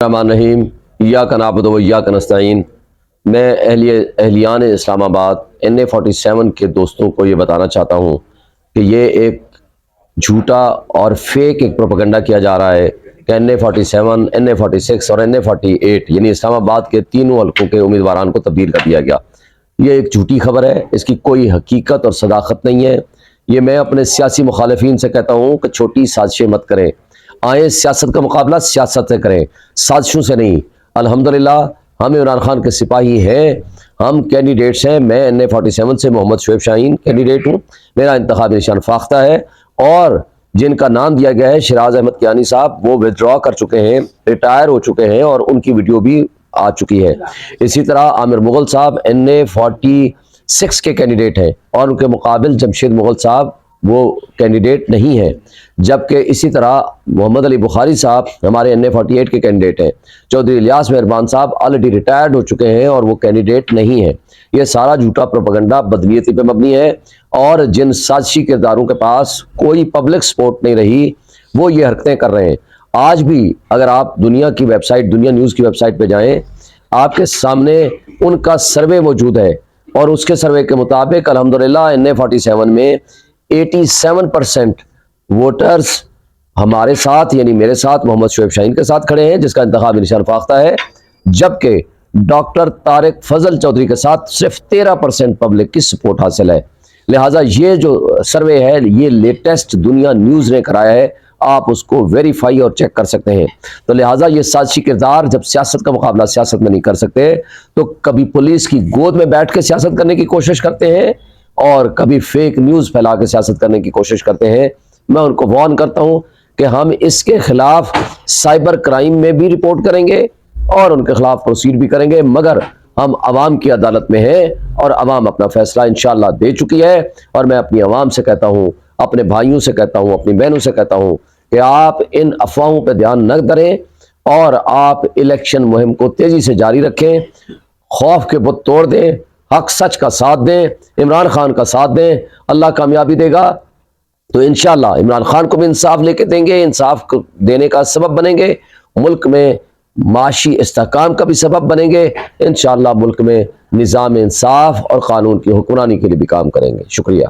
الرحمن الرحیم ایاک نعبد و ایاک نستعین۔ میں اہلیان اسلام آباد NA47 کے دوستوں کو یہ بتانا چاہتا ہوں کہ یہ ایک جھوٹا اور فیک ایک پروپیگنڈا کیا جا رہا ہے کہ NA47 NA46 اور NA48 یعنی اسلام آباد کے تینوں حلقوں کے امیدواران کو تبدیل کر دیا گیا۔ یہ ایک جھوٹی خبر ہے، اس کی کوئی حقیقت اور صداقت نہیں ہے۔ یہ میں اپنے سیاسی مخالفین سے کہتا ہوں کہ چھوٹی سازشیں مت کریں، آئیں سیاست کا مقابلہ سیاست سے کریں، سازشوں سے نہیں۔ الحمدللہ ہم عمران خان کے سپاہی ہیں، ہم کینڈیڈیٹس ہیں۔ میں NA47 سے محمد شعیب شاہین کینڈیڈیٹ ہوں، میرا انتخابی نشان فاختہ ہے، اور جن کا نام دیا گیا ہے شیراز احمد کیانی صاحب، وہ ودرا کر چکے ہیں، ریٹائر ہو چکے ہیں، اور ان کی ویڈیو بھی آ چکی ہے۔ اسی طرح عامر مغل صاحب NA46 کے کینڈیڈیٹ ہیں، اور ان کے مقابل جمشید مغل صاحب وہ کینڈیڈیٹ نہیں ہیں۔ جبکہ اسی طرح محمد علی بخاری صاحب ہمارے NA48 کے کینڈیڈیٹ ہیں۔ چودھری الیاس مہربان صاحب آلریڈی ریٹائرڈ ہو چکے ہیں، اور وہ کینڈیڈیٹ نہیں ہیں۔ یہ سارا جھوٹا پروپیگنڈا بدنیتی پہ مبنی ہے، اور جن سازشی کرداروں کے پاس کوئی پبلک سپورٹ نہیں رہی، وہ یہ حرکتیں کر رہے ہیں۔ آج بھی اگر آپ دنیا کی ویب سائٹ، دنیا نیوز کی ویب سائٹ پہ جائیں، آپ کے سامنے ان کا سروے موجود ہے، اور اس کے سروے کے مطابق الحمدللہ NA47 میں 87% ووٹرز ہمارے ساتھ یعنی میرے ساتھ محمد شعیب شاہین کے ساتھ کھڑے ہیں، جس کا انتخابی نشان فاختہ ہے، جبکہ ڈاکٹر طارق فضل چودھری کے ساتھ صرف 13% پبلک کی سپورٹ حاصل ہے۔ لہٰذا یہ جو سروے ہے یہ لیٹسٹ دنیا نیوز نے کرایا ہے، آپ اس کو ویریفائی اور چیک کر سکتے ہیں۔ تو لہٰذا یہ سازشی کردار جب سیاست کا مقابلہ سیاست میں نہیں کر سکتے، تو کبھی پولیس کی گود میں بیٹھ کے سیاست کرنے کی کوشش کرتے ہیں، اور کبھی فیک نیوز پھیلا کے سیاست کرنے کی کوشش کرتے ہیں۔ میں ان کو وارن کرتا ہوں کہ ہم اس کے خلاف سائبر کرائم میں بھی رپورٹ کریں گے، اور ان کے خلاف پروسیڈ بھی کریں گے، مگر ہم عوام کی عدالت میں ہیں، اور عوام اپنا فیصلہ انشاءاللہ دے چکی ہے۔ اور میں اپنی عوام سے کہتا ہوں، اپنے بھائیوں سے کہتا ہوں، اپنی بہنوں سے کہتا ہوں کہ آپ ان افواہوں پہ دھیان نہ دیں، اور آپ الیکشن مہم کو تیزی سے جاری رکھیں، خوف کے بت توڑ دیں، حق سچ کا ساتھ دیں، عمران خان کا ساتھ دیں، اللہ کامیابی دے گا۔ تو انشاءاللہ عمران خان کو بھی انصاف لے کے دیں گے، انصاف کو دینے کا سبب بنیں گے، ملک میں معاشی استحکام کا بھی سبب بنیں گے، انشاءاللہ ملک میں نظام انصاف اور قانون کی حکمرانی کے لیے بھی کام کریں گے۔ شکریہ۔